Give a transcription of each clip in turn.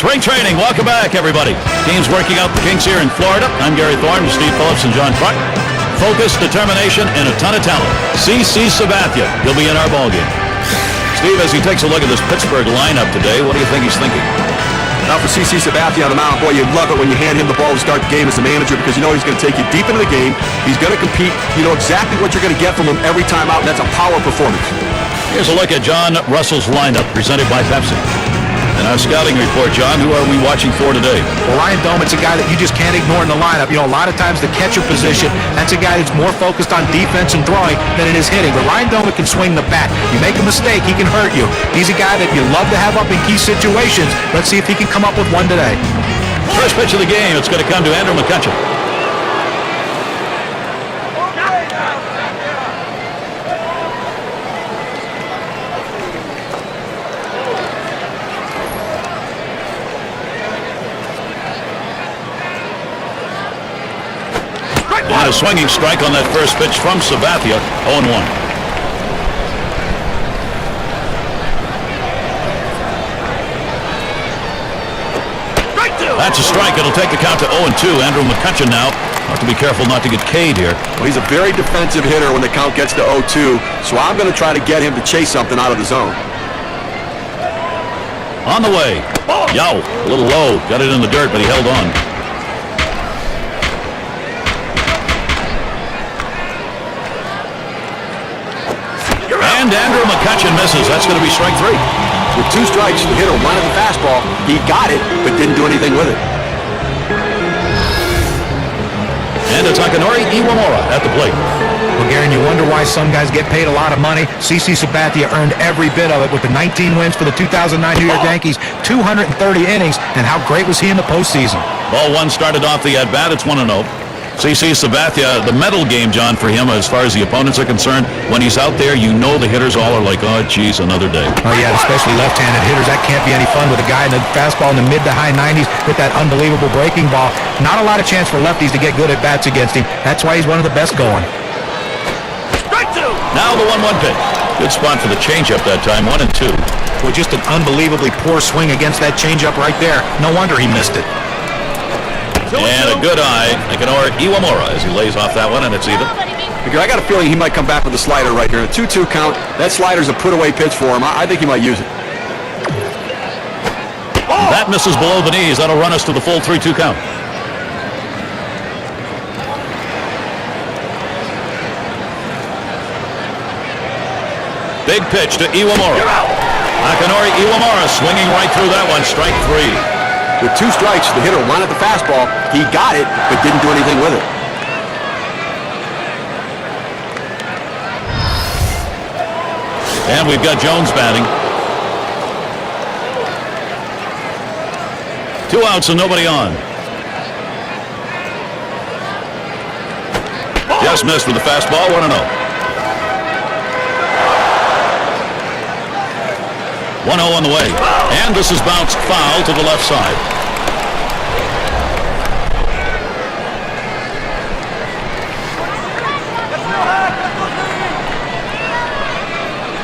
Spring training. Welcome back, everybody. Teams working out the kinks here in Florida. I'm Gary Thorne, Steve Phillips, and John Truck. Focus, determination, and a ton of talent. CC Sabathia, he'll be in our ballgame. Steve, as he takes a look at this Pittsburgh lineup today, what do you think he's thinking? Now for CC Sabathia on the mound, boy, you love it when you hand him the ball to start the game as a manager because you know he's going to take you deep into the game. He's going to compete. You know exactly what you're going to get from him every time out, and that's a power performance. Here's a look at John Russell's lineup presented by Pepsi. And our scouting report, John, who are we watching for today? Well, Ryan Doman's a guy that you just can't ignore in the lineup. You know, a lot of times the catcher position, that's a guy that's more focused on defense and throwing than it is hitting. But Ryan Doman can swing the bat. You make a mistake, he can hurt you. He's a guy that you love to have up in key situations. Let's see if he can come up with one today. First pitch of the game, it's going to come to Andrew McCutchen. And a swinging strike on that first pitch from Sabathia, 0-1. That's a strike. It'll take the count to 0-2. Andrew McCutchen now. Have to be careful not to get K'd here. Well, he's a very defensive hitter when the count gets to 0-2, so I'm going to try to get him to chase something out of the zone. On the way. Yow, a little low. Got it in the dirt, but he held on. And Andrew McCutchen misses. That's going to be strike 3. With 2 strikes, the hitter wanted the fastball. He got it, but didn't do anything with it. And it's Takanori Iwamura at the plate. Well, Gary, you wonder why some guys get paid a lot of money. CC Sabathia earned every bit of it with the 19 wins for the 2009 New York Yankees, 230 innings, and how great was he in the postseason? Ball 1 started off the at-bat. It's 1-0. CC Sabathia, the mental game, John, for him as far as the opponents are concerned. When he's out there, you know the hitters all are like, oh, geez, another day. Oh, yeah, especially left-handed hitters. That can't be any fun with a guy in the fastball in the mid to high 90s with that unbelievable breaking ball. Not a lot of chance for lefties to get good at-bats against him. That's why he's one of the best going. Strike 2. Now the 1-1 pitch. Good spot for the changeup that time, 1-2. Well, just an unbelievably poor swing against that changeup right there. No wonder he missed it. And a good eye, Takanori Iwamura, as he lays off that one, and it's even. I got a feeling he might come back with a slider right here. A 2-2 count. That slider's a put-away pitch for him. I think he might use it. That misses below the knees. That'll run us to the full 3-2 count. Big pitch to Iwamura. Takanori Iwamura swinging right through that one. Strike 3. With 2 strikes, the hitter wanted the fastball. He got it, but didn't do anything with it. And we've got Jones batting. 2 outs and nobody on. Just missed with the fastball, 1-0. 1-0 on the way. And this is bounced foul to the left side.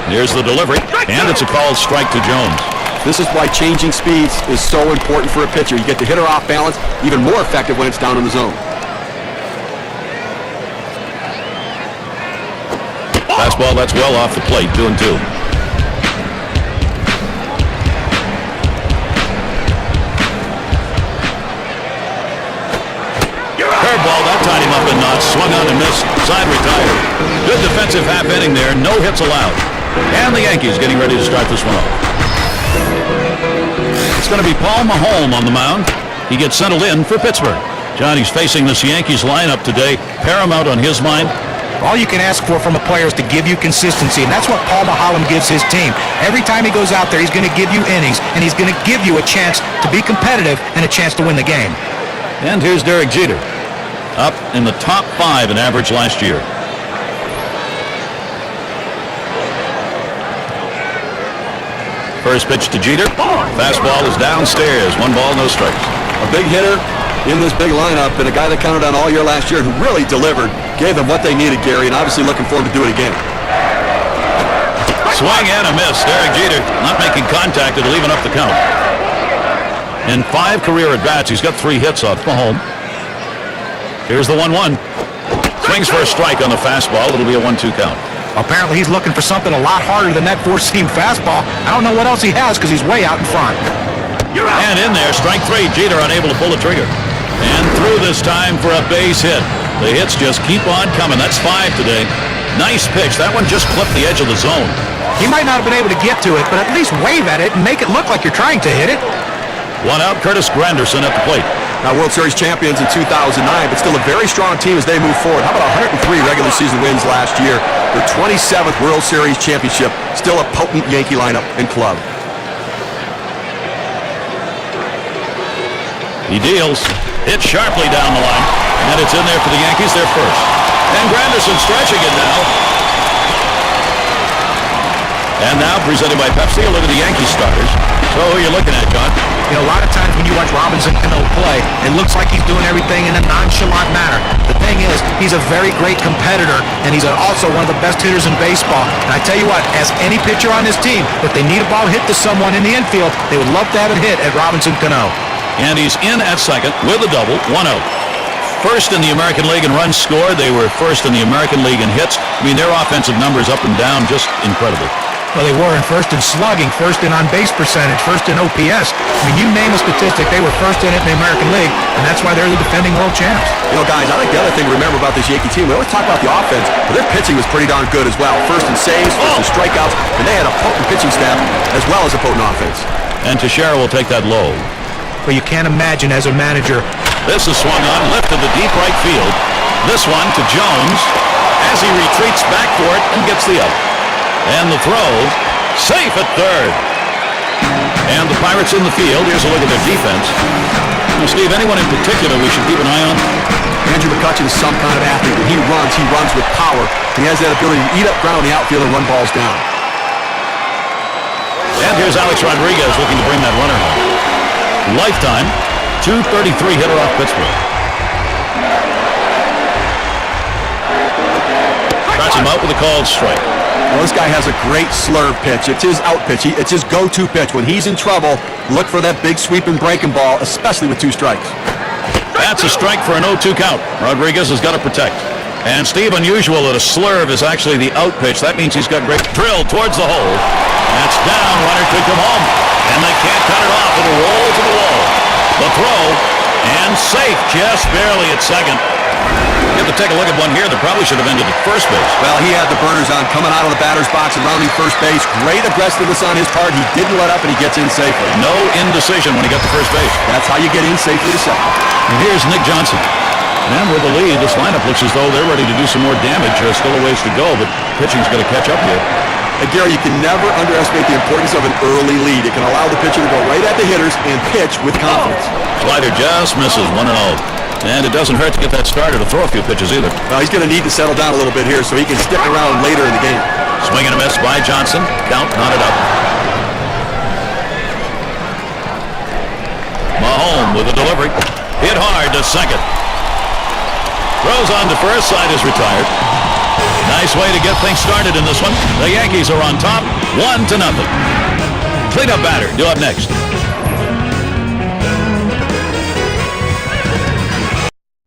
Here's the delivery, and it's a called strike to Jones. This is why changing speeds is so important for a pitcher. You get the hitter off balance, even more effective when it's down in the zone. Fastball, that's well off the plate, 2-2. Curveball, that tied him up in knots, swung on and missed, side retired. Good defensive half inning there, no hits allowed. And the Yankees getting ready to start this one off. It's going to be Paul Maholm on the mound. He gets settled in for Pittsburgh. John, he's facing this Yankees lineup today. Paramount on his mind. All you can ask for from a player is to give you consistency, and that's what Paul Maholm gives his team. Every time he goes out there, he's going to give you innings, and he's going to give you a chance to be competitive and a chance to win the game. And here's Derek Jeter, up in the top 5 in average last year. First pitch to Jeter. Fastball is downstairs. 1 ball, no strikes. A big hitter in this big lineup, and a guy that counted on all year last year who really delivered, gave them what they needed, Gary, and obviously looking forward to do it again. Swing and a miss. Derek Jeter not making contact. It'll even up the count. In 5 career at-bats, he's got 3 hits off Mahomes. Here's the 1-1. Swings for a strike on the fastball. It'll be a 1-2 count. Apparently he's looking for something a lot harder than that four-seam fastball. I don't know what else he has because he's way out in front. And in there, strike 3. Jeter unable to pull the trigger. And through this time for a base hit. The hits just keep on coming. That's 5 today. Nice pitch. That one just clipped the edge of the zone. He might not have been able to get to it, but at least wave at it and make it look like you're trying to hit it. 1 out, Curtis Granderson at the plate. Now, World Series champions in 2009, but still a very strong team as they move forward. How about 103 regular season wins last year? Their 27th World Series championship. Still a potent Yankee lineup and club. He deals. Hit sharply down the line. And it's in there for the Yankees. They're first. And Granderson stretching it now. And now presented by Pepsi, a look at the Yankee starters. So who are you looking at, John? You know, a lot of times when you watch Robinson Cano play, it looks like he's doing everything in a nonchalant manner. The thing is, he's a very great competitor, and he's also one of the best hitters in baseball. And I tell you what, as any pitcher on this team, if they need a ball hit to someone in the infield, they would love to have it hit at Robinson Cano. And he's in at second with a double, 1 out. First in the American League in runs scored. They were first in the American League in hits. I mean, their offensive numbers up and down, just incredible. Well, they were in first in slugging, first in on-base percentage, first in OPS. I mean, you name a statistic, they were first in it in the American League, and that's why they're the defending world champs. You know, guys, I think the other thing to remember about this Yankee team, we always talk about the offense, but their pitching was pretty darn good as well. First in saves, first in strikeouts, and they had a potent pitching staff as well as a potent offense. And Teixeira will take that low. But you can't imagine as a manager. This is swung on, lifted to deep right field. This one to Jones as he retreats back for it and gets the out. And the throw, safe at third. And the Pirates in the field. Here's a look at their defense. Now, Steve, anyone in particular we should keep an eye on? Andrew McCutchen is some kind of athlete. When he runs with power. He has that ability to eat up ground in the outfield and run balls down. And here's Alex Rodriguez looking to bring that runner home. Lifetime, .233 hitter off Pittsburgh. Bats him out with a called strike. Well, this guy has a great slurve pitch. It's his out pitch. It's his go-to pitch. When he's in trouble, look for that big sweeping breaking ball, especially with 2 strikes. That's a strike for an 0-2 count. Rodriguez has got to protect. And Steve, unusual that a slurve is actually the out pitch. That means he's got great drill towards the hole. That's down. Runner could come home. And they can't cut it off. It'll roll to the wall. The throw. And safe just barely at second. You have to take a look at one here that probably should have ended at first base. Well, he had the burners on coming out of the batter's box and rounding first base. Great aggressiveness on his part. He didn't let up and he gets in safely. No indecision when he got to first base. That's how you get in safely to second. And here's Nick Johnson. And with the lead, this lineup looks as though they're ready to do some more damage. Still a ways to go, but pitching's going to catch up here. And Gary, you can never underestimate the importance of an early lead. It can allow the pitcher to go right at the hitters and pitch with confidence. Slider just misses, 1-0. And it doesn't hurt to get that starter to throw a few pitches either. Well, he's going to need to settle down a little bit here so he can stick around later in the game. Swing and a miss by Johnson. Count knotted up. Mahomes with a delivery. Hit hard to second. Throws on to first. Side is retired. Nice way to get things started in this one. The Yankees are on top, 1-0. Cleanup batter, due up next.